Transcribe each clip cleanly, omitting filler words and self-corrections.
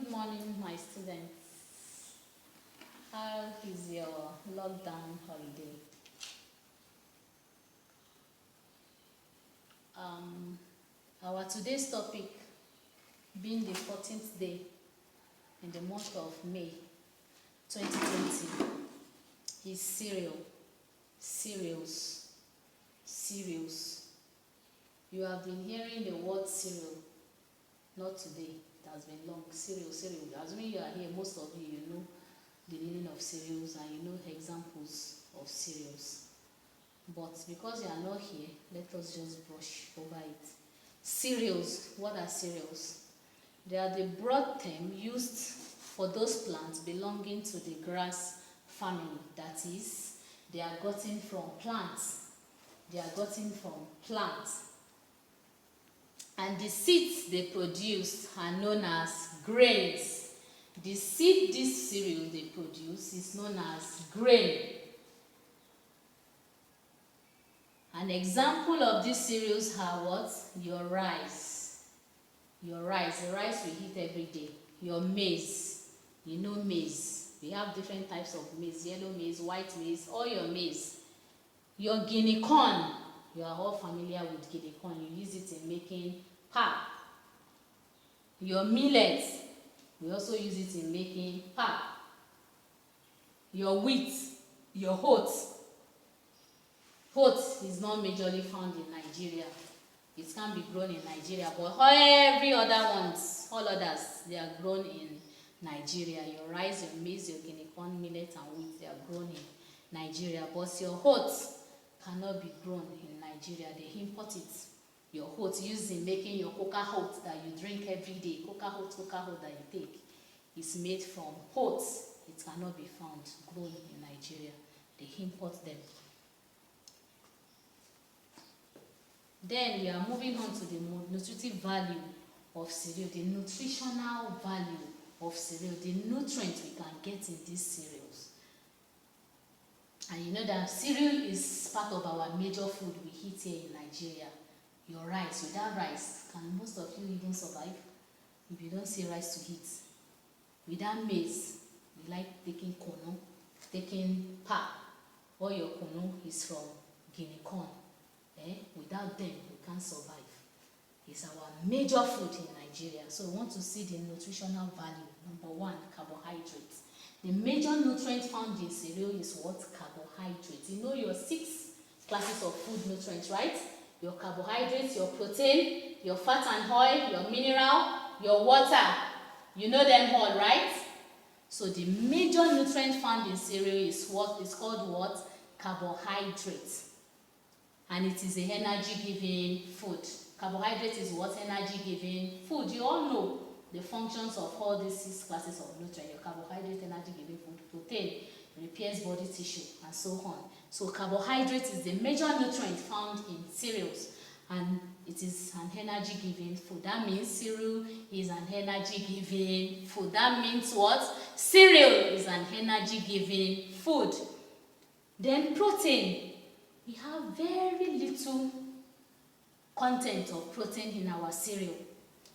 Good morning, my students. How is your lockdown holiday? Our today's topic, being the 14th day in the month of May 2020, is cereals. You have been hearing the word cereal, not today. It has been long. Cereal. Assuming you are here, most of you know the meaning of cereals and you know examples of cereals. But because you are not here, let us just brush over it. Cereals. What are cereals? They are the broad term used for those plants belonging to the grass family. That is, they are gotten from plants. And the seeds they produce are known as grains. The seed this cereal they produce is known as grain. An example of these cereals are what? Your rice, the rice we eat every day. Your maize, you know maize. We have different types of maize, yellow maize, white maize, all your maize. Your guinea corn, you are all familiar with guinea corn. You use it in making pap. Your millet, we also use it in making pap. Your wheat, your oats. Oats is not majorly found in Nigeria. It can be grown in Nigeria, but all others, they are grown in Nigeria. Your rice, your maize, your guinea corn, millet, and wheat, they are grown in Nigeria. But your oats cannot be grown in Nigeria. They import it. Your oats used in making your coca oat that you drink every day, coca oat that you take, is made from oats. It cannot be found grown in Nigeria. They import them. Then we are moving on to the nutritive value of cereal, the nutritional value of cereal, the nutrients we can get in these cereals. And you know that cereal is part of our major food we eat here in Nigeria. Your rice. Without rice, can most of you even survive if you don't see rice to eat? Without maize, we like taking kunu, taking pap. All your kunu is from guinea corn. Without them, we can't survive. It's our major food in Nigeria. So we want to see the nutritional value. Number one, carbohydrates. The major nutrient found in cereal is what? Carbohydrates. You know your 6 classes of food nutrients, right? Your carbohydrates, your protein, your fat and oil, your mineral, your water. You know them all, right? So the major nutrient found in cereal is what is called what? Carbohydrates. And it is a energy-giving food. Carbohydrate is what? Energy-giving food. You all know the functions of all these 6 classes of nutrients. Your carbohydrate, energy-giving food, protein, repairs body tissue, and so on. So carbohydrate is the major nutrient found in cereals, and it is an energy-giving food. That means cereal is an energy-giving food. That means what? Cereal is an energy-giving food. Then protein. We have very little content of protein in our cereal,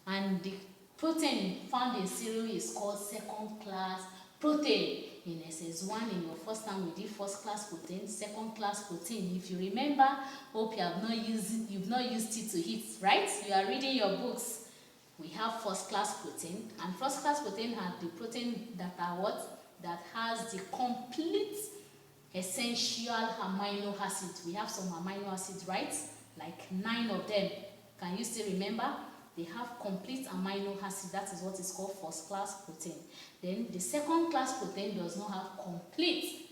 and the protein found in cereal is called second-class protein. In SS1, in your first time, we did first-class protein, second-class protein. If you remember, hope you've not used it to eat, right? You are reading your books. We have first-class protein, and first-class protein are the protein that are what? That has the complete essential amino acids. We have some amino acids, right? Like 9 of them. Can you still remember? They have complete amino acid. That is what is called first class protein. Then the second class protein does not have complete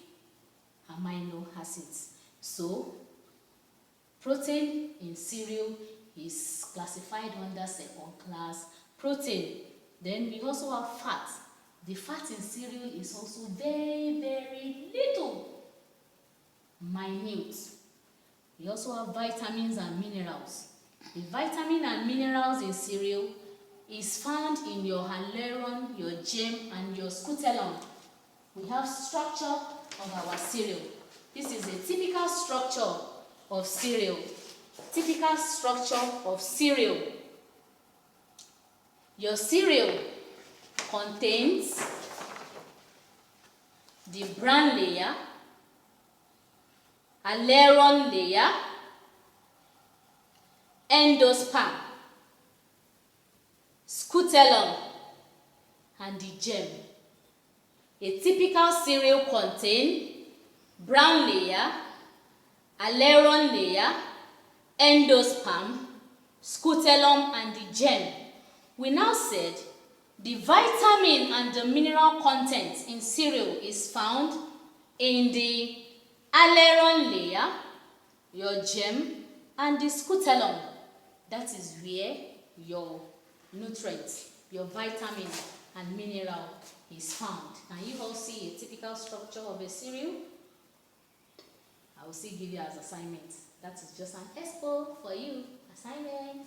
amino acids. So protein in cereal is classified under second class protein. Then we also have fat. The fat in cereal is also very, very little, minute. We also have vitamins and minerals. The vitamin and minerals in cereal is found in your aileron, your germ, and your scutellum. We have structure of our cereal. This is a typical structure of cereal. Your cereal contains the bran layer, aileron layer, endosperm, scutellum, and the germ. A typical cereal contains brown layer, aileron layer, endosperm, scutellum, and the germ. We now said the vitamin and the mineral content in cereal is found in the aileron layer, your germ, and the scutellum. That is where your nutrients, your vitamin and mineral is found. Can you all see a typical structure of a cereal? I will still give you as assignment. That is just an expo for you. Assignment.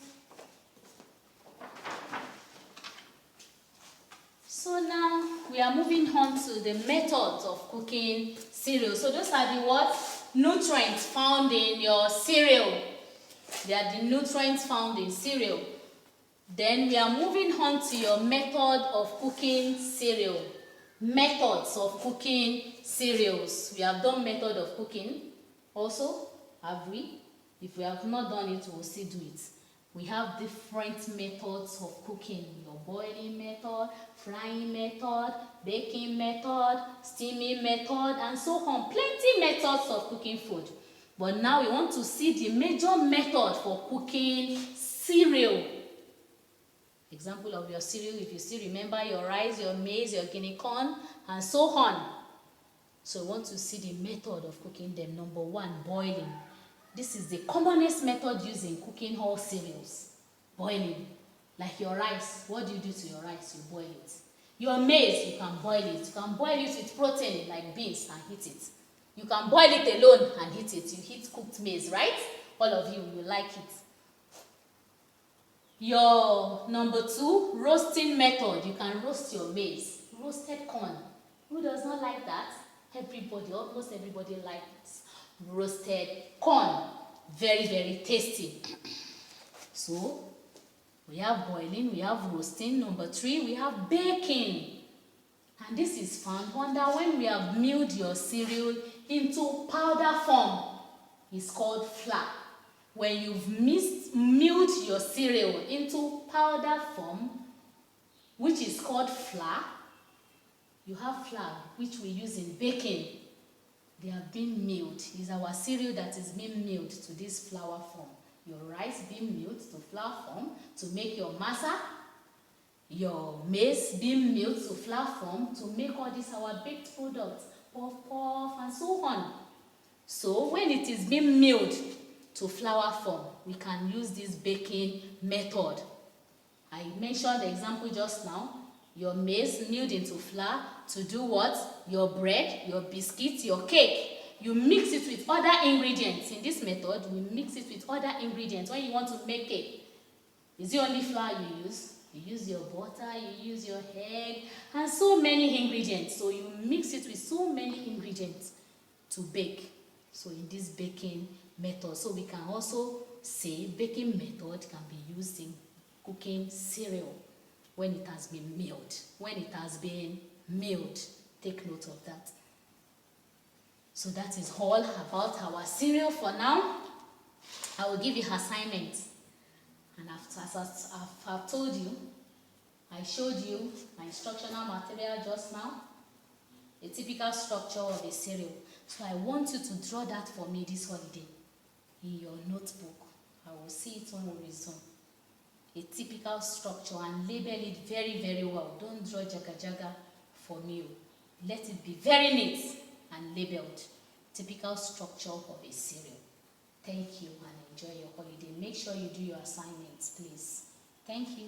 So now we are moving on to the methods of cooking cereal. So those are the what? Nutrients found in your cereal. They are the nutrients found in cereal. Then we are moving on to your method of cooking cereal. Methods of cooking cereals. We have done method of cooking also, have we? If we have not done it, we will still do it. We have different methods of cooking. Your boiling method, frying method, baking method, steaming method, and so on. Plenty methods of cooking food. But now we want to see the major method for cooking cereal. Example of your cereal, if you still remember your rice, your maize, your guinea corn, and so on. So we want to see the method of cooking them. Number one, boiling. This is the commonest method used in cooking all cereals. Boiling. Like your rice, what do you do to your rice? You boil it. Your maize, you can boil it. You can boil it with protein like beans and eat it. You can boil it alone and eat it. You eat cooked maize, right? All of you like it. Your number two, roasting method. You can roast your maize. Roasted corn. Who does not like that? Everybody, almost everybody likes roasted corn. Very, very tasty. So, we have boiling, we have roasting. Number three, we have baking. And this is found under when we have milled your cereal into powder form. It's called flour. When you've milled your cereal into powder form, which is called flour, you have flour, which we use in baking. They have been milled. It's our cereal that is being milled to this flour form. Your rice being milled to flour form to make your masa. Your maize being milled to flour form to make all these our baked products, puff puff and so on. So when it is being milled to flour form, we can use this baking method. I mentioned the example just now. Your maize milled into flour to do what? Your bread, your biscuit, your cake. You mix it with other ingredients. In this method, we mix it with other ingredients. When you want to make cake, is it only flour you use? You use your butter, you use your egg, and so many ingredients. So you mix it with so many ingredients to bake. So in this baking method, so we can also say baking method can be used in cooking cereal when it has been milled. When it has been milled, take note of that. So that is all about our cereal for now. I will give you assignments. And as I've told you, I showed you my instructional material just now, a typical structure of a cereal. So I want you to draw that for me this holiday in your notebook. I will see it when we resume. A typical structure and label it very, very well. Don't draw jaga jaga for me. Let it be very neat and labeled. Typical structure of a cereal. Thank you and enjoy your holiday. Make sure you do your assignments, please. Thank you.